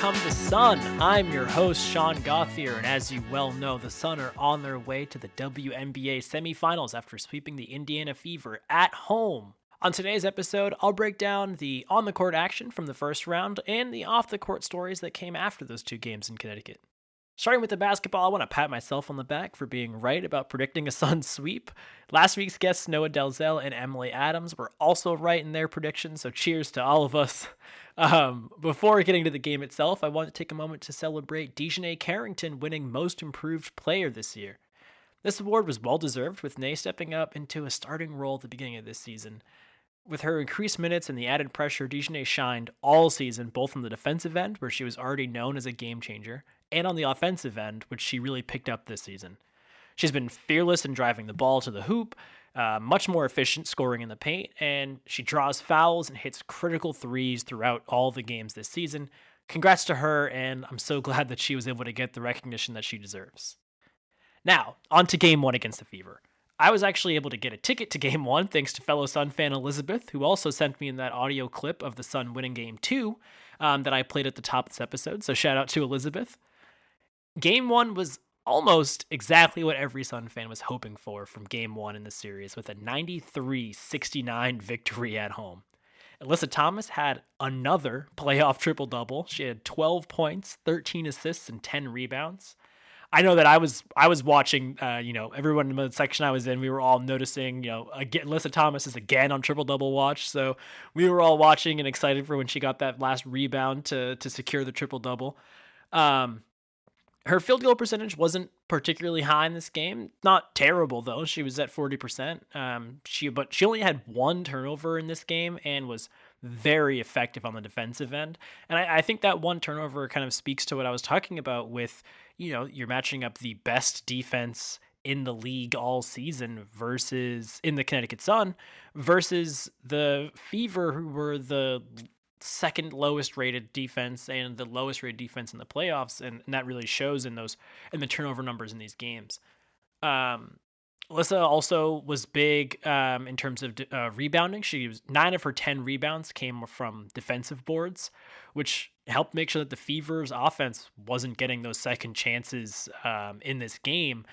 come the Sun. I'm your host, Sean Gothier, and as you well know, the Sun are on their way to the WNBA semifinals after sweeping the Indiana Fever at home. On today's episode, I'll break down the on-the-court action from the first round and the off-the-court stories that came after those two games in Connecticut. Starting with the basketball, I want to pat myself on the back for being right about predicting a Sun sweep. Last week's guests, Noah Delzell and Emily Adams, were also right in their predictions, so cheers to all of us. Before getting to the game itself, I want to take a moment to celebrate Dejanay Carrington winning Most Improved Player this year. This award was well-deserved, with Nay stepping up into a starting role at the beginning of this season. With her increased minutes and the added pressure, Dejanay shined all season, both on the defensive end, where she was already known as a game changer, and on the offensive end, which she really picked up this season. She's been fearless in driving the ball to the hoop, much more efficient scoring in the paint, and she draws fouls and hits critical threes throughout all the games this season. Congrats to her, and I'm so glad that she was able to get the recognition that she deserves. Now, on to Game 1 against the Fever. I was actually able to get a ticket to Game 1 thanks to fellow Sun fan Elizabeth, who also sent me in that audio clip of the Sun winning Game 2 that I played at the top of this episode, so shout out to Elizabeth. Game 1 was almost exactly what every Sun fan was hoping for from Game 1 in the series, with a 93-69 victory at home. Alyssa Thomas had another playoff triple-double. She had 12 points, 13 assists, and 10 rebounds. I know that I was watching, everyone in the section I was in, we were all noticing, again, Alyssa Thomas is again on triple-double watch, so we were all watching and excited for when she got that last rebound to secure the triple-double. Her field goal percentage wasn't particularly high in this game. Not terrible, though. She was at 40%. But she only had one turnover in this game and was very effective on the defensive end. And I think that one turnover kind of speaks to what I was talking about with, you're matching up the best defense in the league all season versus in the Connecticut Sun versus the Fever, who were the second lowest rated defense and the lowest rated defense in the playoffs, and that really shows in the turnover numbers in these games. Alyssa also was big in terms of rebounding. She was 9 of her 10 rebounds came from defensive boards, which helped make sure that the Fever's offense wasn't getting those second chances in this game.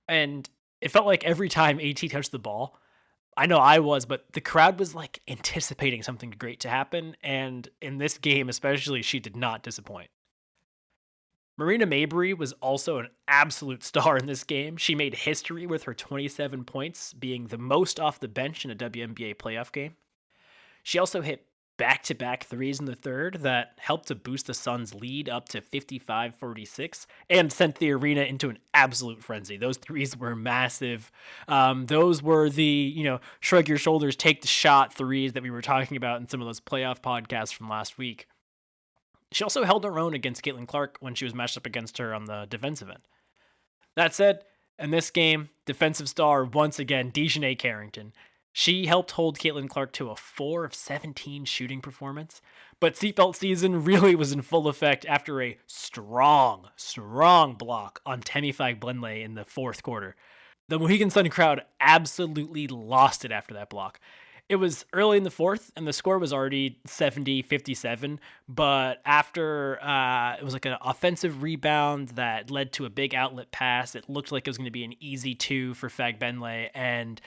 And it felt like every time AT touched the ball, I know I was, but the crowd was like anticipating something great to happen. And in this game, especially, she did not disappoint. Marina Mabrey was also an absolute star in this game. She made history with her 27 points, being the most off the bench in a WNBA playoff game. She also hit back-to-back threes in the third that helped to boost the Suns' lead up to 55-46 and sent the arena into an absolute frenzy. Those threes were massive. Those were the, shrug your shoulders, take the shot threes that we were talking about in some of those playoff podcasts from last week. She also held her own against Caitlin Clark when she was matched up against her on the defensive end. That said, in this game, defensive star once again, Dejanay Carrington. She helped hold Caitlin Clark to a 4 of 17 shooting performance, but seatbelt season really was in full effect after a strong block on Temi Fagbenle in the fourth quarter. The Mohegan Sun crowd absolutely lost it after that block. It was early in the fourth, and the score was already 70-57, but after it was like an offensive rebound that led to a big outlet pass, it looked like it was going to be an easy 2 for Fagbenle, and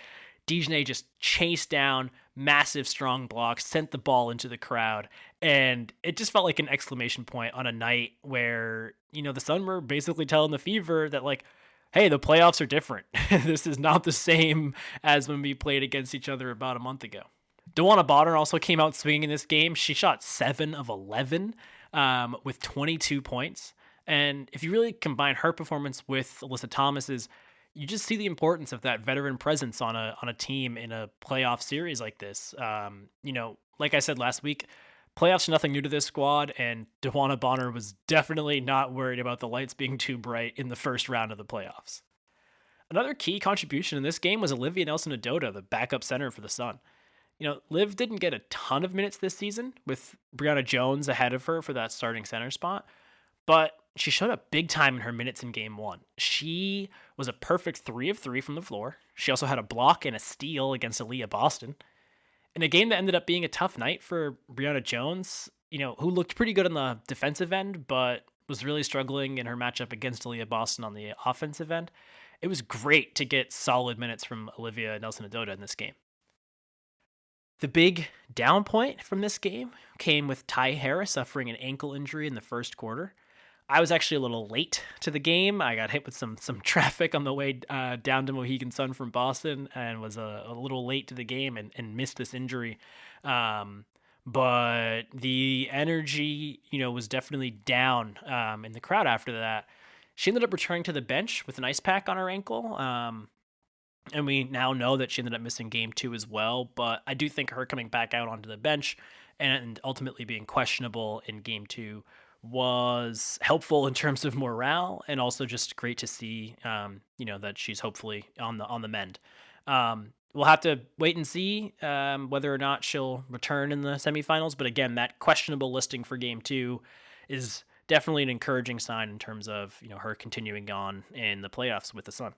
Dejanay just chased down massive strong blocks, sent the ball into the crowd, and it just felt like an exclamation point on a night where, the Sun were basically telling the Fever that, like, hey, the playoffs are different. This is not the same as when we played against each other about a month ago. DeWanna Bonner also came out swinging in this game. She shot 7 of 11 with 22 points. And if you really combine her performance with Alyssa Thomas's, you just see the importance of that veteran presence on a team in a playoff series like this. Like I said last week, playoffs are nothing new to this squad, and DeWanna Bonner was definitely not worried about the lights being too bright in the first round of the playoffs. Another key contribution in this game was Olivia Nelson-Ododa, the backup center for the Sun. Liv didn't get a ton of minutes this season, with Brianna Jones ahead of her for that starting center spot, but she showed up big time in her minutes in Game 1. She was a perfect 3 of 3 from the floor. She also had a block and a steal against Aaliyah Boston. In a game that ended up being a tough night for Brianna Jones, who looked pretty good on the defensive end, but was really struggling in her matchup against Aaliyah Boston on the offensive end. It was great to get solid minutes from Olivia Nelson-Ododa in this game. The big down point from this game came with Ty Harris suffering an ankle injury in the first quarter. I was actually a little late to the game. I got hit with some traffic on the way down to Mohegan Sun from Boston and was a little late to the game and missed this injury. But the energy, was definitely down in the crowd after that. She ended up returning to the bench with an ice pack on her ankle. And we now know that she ended up missing game 2 as well. But I do think her coming back out onto the bench and ultimately being questionable in game 2 was helpful in terms of morale, and also just great to see, that she's hopefully on the mend. We'll have to wait and see whether or not she'll return in the semifinals. But again, that questionable listing for game 2 is definitely an encouraging sign in terms of, her continuing on in the playoffs with the Sun.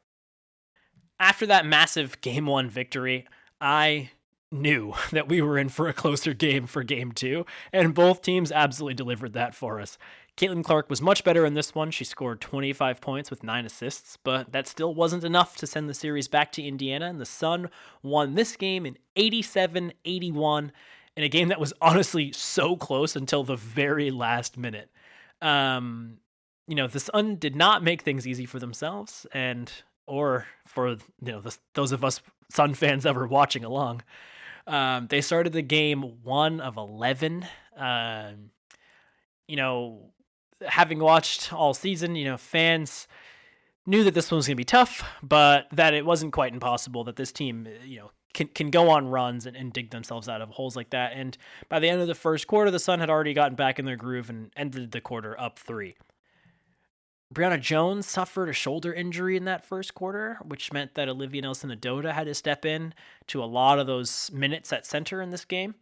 After that massive game 1 victory, I knew that we were in for a closer game for game 2, and both teams absolutely delivered that for us. Caitlin Clark was much better in this one. She scored 25 points with 9 assists, but that still wasn't enough to send the series back to Indiana, and the Sun won this game in 87-81 in a game that was honestly so close until the very last minute. The Sun did not make things easy for themselves, or for those of us Sun fans that were watching along. They started the game 1 of 11. Having watched all season, fans knew that this one was going to be tough, but that it wasn't quite impossible, that this team, can go on runs and dig themselves out of holes like that. And by the end of the first quarter, the Sun had already gotten back in their groove and ended the quarter up 3. Brianna Jones suffered a shoulder injury in that first quarter, which meant that Olivia Nelson-Ododa had to step in to a lot of those minutes at center in this game.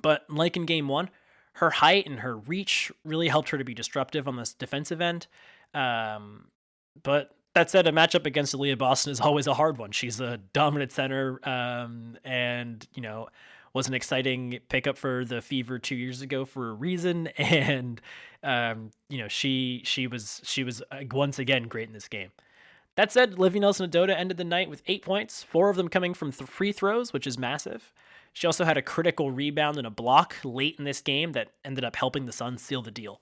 But like in game 1, her height and her reach really helped her to be disruptive on this defensive end. But that said, a matchup against Aaliyah Boston is always a hard one. She's a dominant center, and was an exciting pickup for the Fever 2 years ago for a reason. And she was once again great in this game. That said, Olivia Nelson-Ododa ended the night with 8 points, 4 of them coming from free throws, which is massive. She also had a critical rebound and a block late in this game that ended up helping the Sun seal the deal.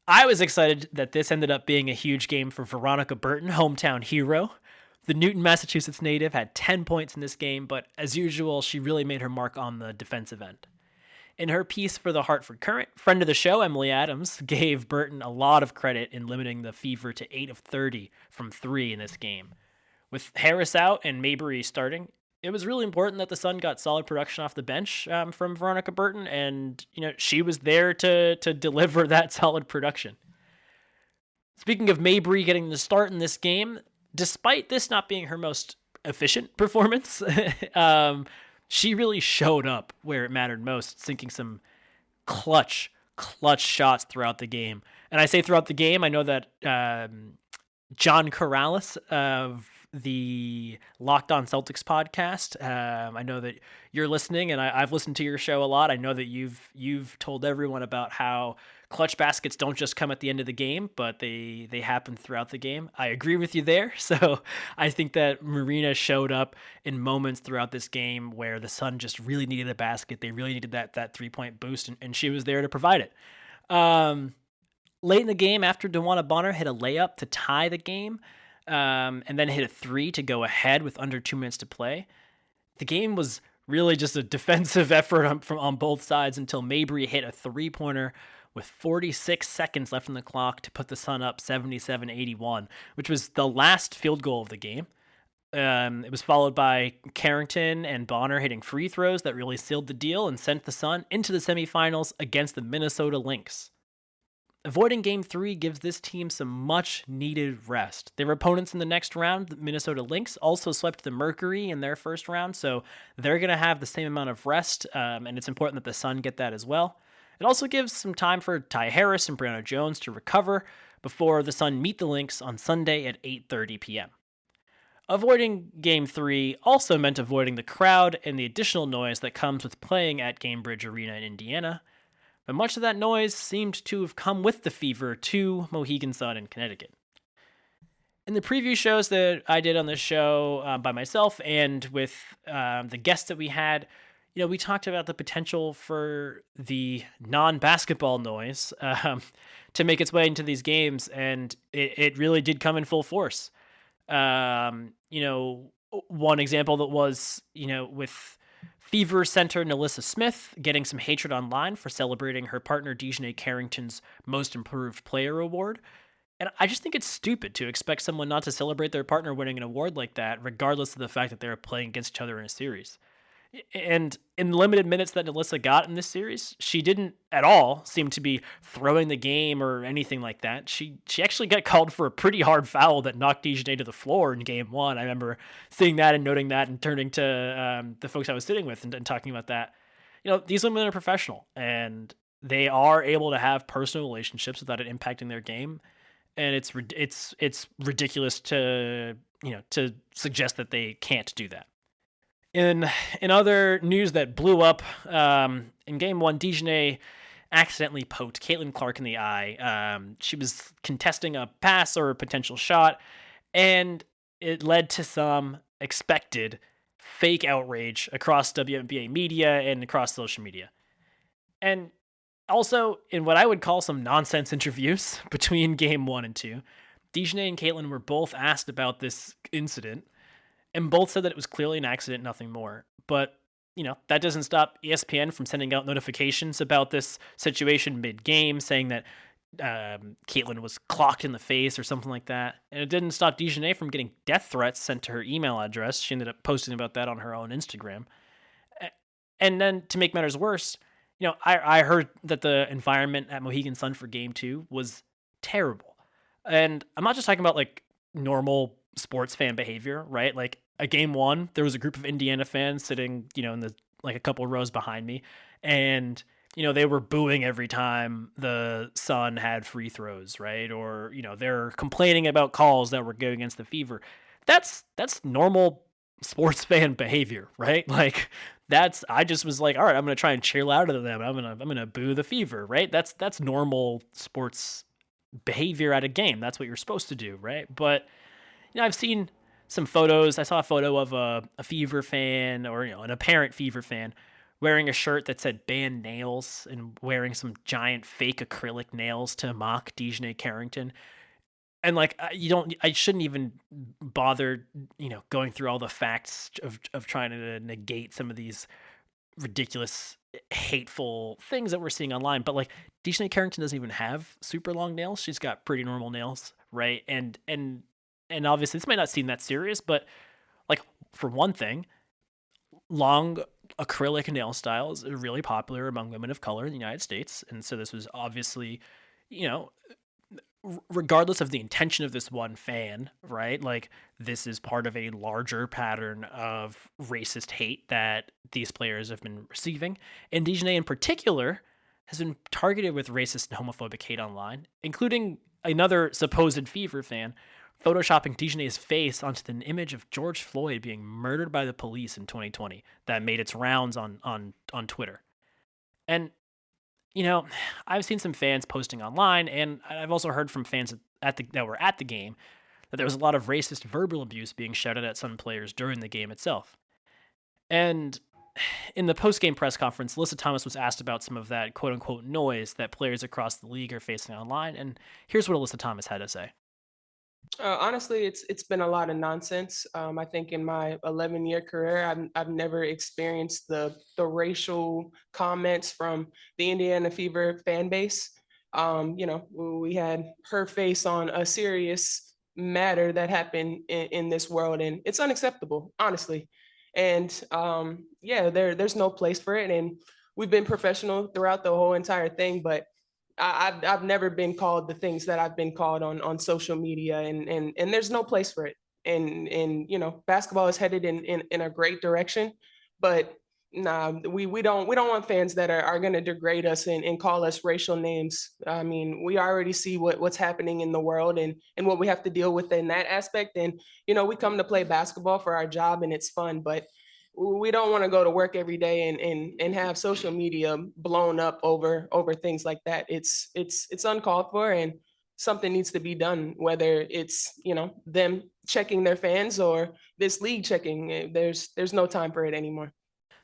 I was excited that this ended up being a huge game for Veronica Burton, hometown hero. The Newton, Massachusetts native had 10 points in this game, but as usual, she really made her mark on the defensive end. In her piece for the Hartford Courant, friend of the show, Emily Adams, gave Burton a lot of credit in limiting the Fever to 8 of 30 from 3 in this game. With Harris out and Mabry starting, it was really important that the Sun got solid production off the bench from Veronica Burton, and she was there to deliver that solid production. Speaking of Mabry getting the start in this game, despite this not being her most efficient performance, she really showed up where it mattered most, sinking some clutch shots throughout the game. And I say throughout the game, I know that John Corrales of the Locked On Celtics podcast, I know that you're listening, and I've listened to your show a lot. I know that you've told everyone about how clutch baskets don't just come at the end of the game, but they happen throughout the game. I agree with you there. So I think that Marina showed up in moments throughout this game where the Sun just really needed a basket. They really needed that 3-point boost, and she was there to provide it. Late in the game, after DeWanna Bonner hit a layup to tie the game, and then hit a 3 to go ahead with under 2 minutes to play, the game was really just a defensive effort on both sides until Mabry hit a 3-pointer with 46 seconds left on the clock to put the Sun up 77-81, which was the last field goal of the game. It was followed by Carrington and Bonner hitting free throws that really sealed the deal and sent the Sun into the semifinals against the Minnesota Lynx. Avoiding Game 3 gives this team some much-needed rest. Their opponents in the next round, the Minnesota Lynx, also swept the Mercury in their first round, so they're going to have the same amount of rest, and it's important that the Sun get that as well. It also gives some time for Ty Harris and Brianna Jones to recover before the Sun meet the Lynx on Sunday at 8:30 p.m. Avoiding Game 3 also meant avoiding the crowd and the additional noise that comes with playing at Gainbridge Arena in Indiana, but much of that noise seemed to have come with the fever to Mohegan Sun in Connecticut. In the preview shows that I did on this show by myself and with the guests that we had, we talked about the potential for the non-basketball noise to make its way into these games, and it really did come in full force. One example that was, with Fever center Alyssa Smith getting some hatred online for celebrating her partner Dejanay Carrington's Most Improved Player award. And I just think it's stupid to expect someone not to celebrate their partner winning an award like that, regardless of the fact that they're playing against each other in a series. And in the limited minutes that Alyssa got in this series, she didn't at all seem to be throwing the game or anything like that. She actually got called for a pretty hard foul that knocked Dejanay to the floor in game one. I remember seeing that and noting that and turning to the folks I was sitting with and talking about that. These women are professional and they are able to have personal relationships without it impacting their game. And it's ridiculous to suggest that they can't do that. In other news that blew up, in game one, Dejanay accidentally poked Caitlin Clark in the eye. She was contesting a pass or a potential shot, and it led to some expected fake outrage across WNBA media and across social media. And also, in what I would call some nonsense interviews between game one and two, Dejanay and Caitlin were both asked about this incident, and both said that it was clearly an accident, nothing more. But, that doesn't stop ESPN from sending out notifications about this situation mid-game, saying that Caitlin was clocked in the face or something like that. And it didn't stop Dejanay from getting death threats sent to her email address. She ended up posting about that on her own Instagram. And then, to make matters worse, I heard that the environment at Mohegan Sun for game two was terrible. And I'm not just talking about, normal sports fan behavior, right? Like, at game one, there was a group of Indiana fans sitting, in the a couple rows behind me, and they were booing every time the Sun had free throws, right? Or they're complaining about calls that were going against the Fever. That's normal sports fan behavior, right? I just was like, all right, I'm gonna try and cheer louder than them. I'm gonna boo the Fever, right? That's normal sports behavior at a game. That's what you're supposed to do, right? But I've seen some photos. I saw a photo of a Fever fan or, an apparent Fever fan wearing a shirt that said "ban nails" and wearing some giant fake acrylic nails to mock Dejanay Carrington. And I shouldn't even bother, going through all the facts of trying to negate some of these ridiculous, hateful things that we're seeing online. But Dejanay Carrington doesn't even have super long nails. She's got pretty normal nails, right? And obviously this might not seem that serious, but for one thing, long acrylic nail styles are really popular among women of color in the United States. And so this was obviously, regardless of the intention of this one fan, right? This is part of a larger pattern of racist hate that these players have been receiving. And Dejanay in particular has been targeted with racist and homophobic hate online, including another supposed Fever fan photoshopping Dejanay's face onto an image of George Floyd being murdered by the police in 2020 that made its rounds on Twitter. And, I've seen some fans posting online, and I've also heard from fans that were at the game that there was a lot of racist verbal abuse being shouted at some players during the game itself. And in the post-game press conference, Alyssa Thomas was asked about some of that quote-unquote noise that players across the league are facing online, and here's what Alyssa Thomas had to say. Honestly, it's been a lot of nonsense. I think in my 11-year career, I've never experienced the racial comments from the Indiana Fever fan base. We had her face on a serious matter that happened in this world, and it's unacceptable, honestly. And yeah, there's no place for it, and we've been professional throughout the whole entire thing, but I've never been called the things that I've been called on social media, and there's no place for it. And basketball is headed in a great direction, but Nah, we don't want fans that are going to degrade us and call us racial names. I mean, we already see what's happening in the world and what we have to deal with in that aspect. And we come to play basketball for our job and it's fun, but we don't want to go to work every day and have social media blown up over things like that. It's uncalled for, and something needs to be done, whether it's them checking their fans or this league checking. There's no time for it anymore.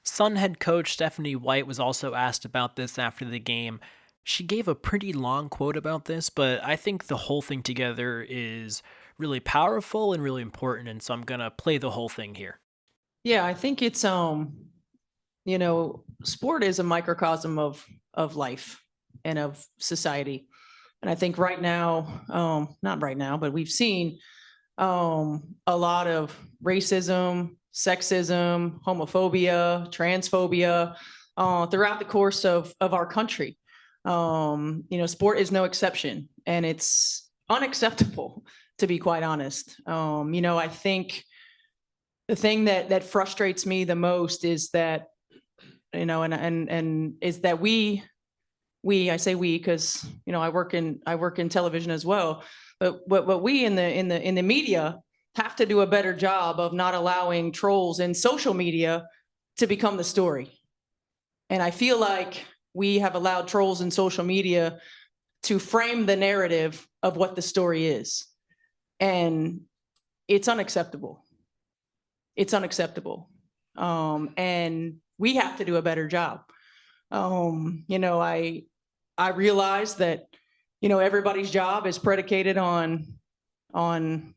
Sun head coach Stephanie White was also asked about this after the game. She gave a pretty long quote about this, but I think the whole thing together is really powerful and really important, and so I'm going to play the whole thing here. Yeah, I think it's sport is a microcosm of life and of society. And I think right now, not right now, but we've seen a lot of racism, sexism, homophobia, transphobia throughout the course of our country. Sport is no exception, and it's unacceptable, to be quite honest. I think the thing that frustrates me the most is that, and is that I say we because I work in television as well, but what we in the media have to do a better job of not allowing trolls in social media to become the story. And I feel like we have allowed trolls in social media to frame the narrative of what the story is. And it's unacceptable. It's unacceptable. And we have to do a better job. I realize that, everybody's job is predicated on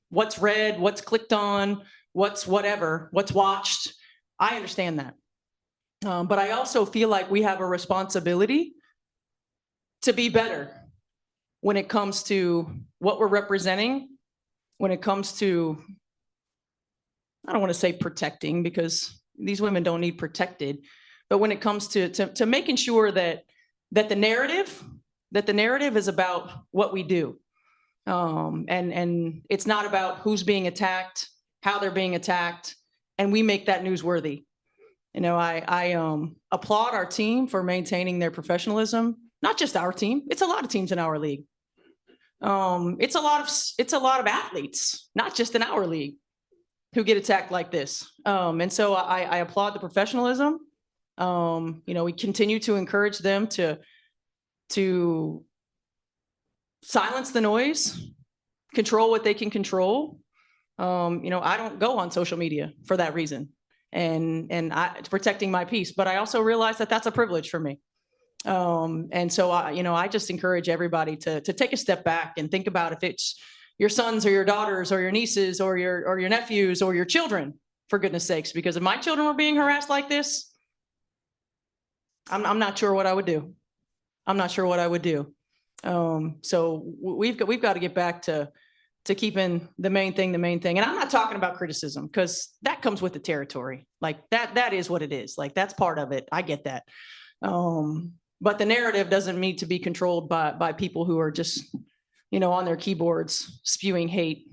what's read, what's clicked on, what's whatever, what's watched. I understand that. But I also feel like we have a responsibility to be better when it comes to what we're representing, when it comes to, I don't want to say protecting because these women don't need protected, but when it comes to making sure that the narrative is about what we do. And it's not about who's being attacked, how they're being attacked, and we make that newsworthy. I applaud our team for maintaining their professionalism. Not just our team; it's a lot of teams in our league. It's a lot of athletes, not just in our league, who get attacked like this. And so I applaud the professionalism. We continue to encourage them to silence the noise, control what they can control. I don't go on social media for that reason, and it's protecting my peace. But I also realize that that's a privilege for me. And so I just encourage everybody to take a step back and think about if it's your sons or your daughters or your nieces or your nephews or your children, for goodness sakes, because if my children were being harassed like this, I'm not sure what I would do. I'm not sure what I would do. So we've got to get back to keeping the main thing. And I'm not talking about criticism because that comes with the territory. Like that is what it is. Like that's part of it. I get that. But the narrative doesn't need to be controlled by people who are just, on their keyboards spewing hate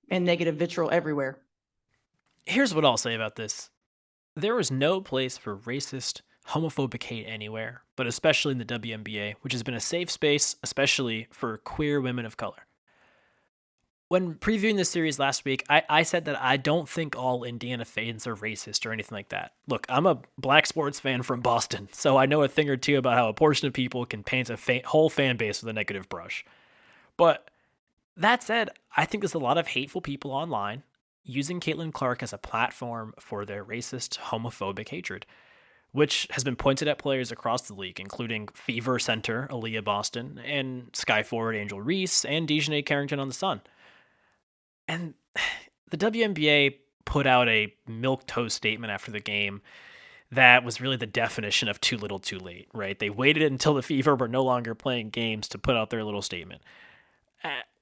and negative vitriol everywhere. Here's what I'll say about this. There is no place for racist, homophobic hate anywhere, but especially in the WNBA, which has been a safe space, especially for queer women of color. When previewing this series last week, I said that I don't think all Indiana fans are racist or anything like that. Look, I'm a black sports fan from Boston, so I know a thing or two about how a portion of people can paint a whole fan base with a negative brush. But that said, I think there's a lot of hateful people online using Caitlin Clark as a platform for their racist, homophobic hatred, which has been pointed at players across the league, including Fever center Aaliyah Boston and Sky forward Angel Reese and Dejanay Carrington on the Sun. And the WNBA put out a milquetoast statement after the game that was really the definition of too little too late, right? They waited until the Fever were no longer playing games to put out their little statement.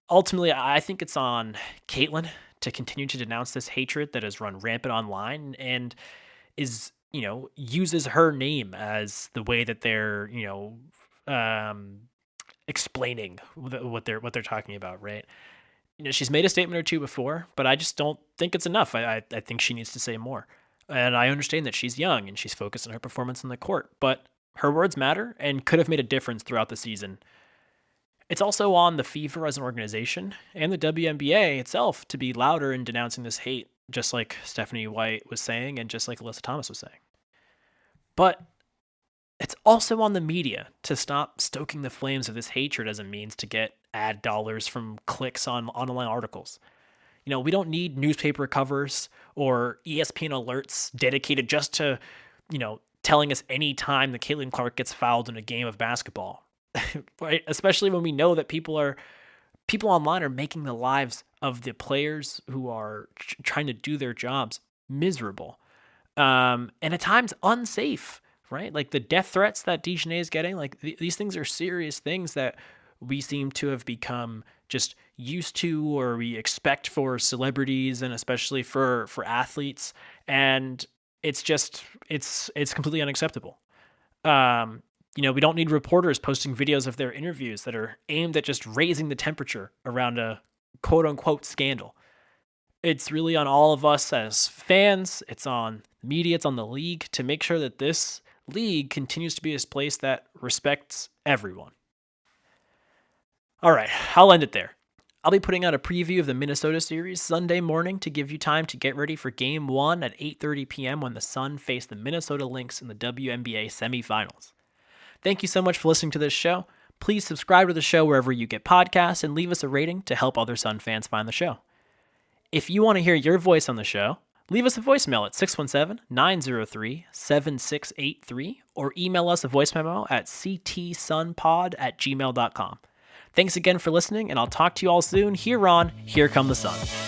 Ultimately, I think it's on Caitlin to continue to denounce this hatred that has run rampant online and is, uses her name as the way that they're, explaining what they're talking about, right? She's made a statement or two before, but I just don't think it's enough. I think she needs to say more. And I understand that she's young and she's focused on her performance on the court, but her words matter and could have made a difference throughout the season. It's also on the Fever as an organization and the WNBA itself to be louder in denouncing this hate, just like Stephanie White was saying and just like Alyssa Thomas was saying. But it's also on the media to stop stoking the flames of this hatred as a means to get ad dollars from clicks on online articles. We don't need newspaper covers or ESPN alerts dedicated just to, telling us any time that Caitlin Clark gets fouled in a game of basketball. Right? Especially when we know that people online are making the lives of the players who are trying to do their jobs miserable. And at times unsafe, right? Like the death threats that Dejanay is getting, like these things are serious things that we seem to have become just used to, or we expect for celebrities and especially for athletes. And it's completely unacceptable. We don't need reporters posting videos of their interviews that are aimed at just raising the temperature around a quote unquote scandal. It's really on all of us as fans. It's on the media. It's on the league to make sure that this league continues to be a place that respects everyone. All right, I'll end it there. I'll be putting out a preview of the Minnesota series Sunday morning to give you time to get ready for Game 1 at 8:30 p.m. when the Sun face the Minnesota Lynx in the WNBA semifinals. Thank you so much for listening to this show. Please subscribe to the show wherever you get podcasts and leave us a rating to help other Sun fans find the show. If you want to hear your voice on the show, leave us a voicemail at 617-903-7683 or email us a voice memo at ctsunpod@gmail.com. Thanks again for listening, and I'll talk to you all soon here on Here Come the Sun.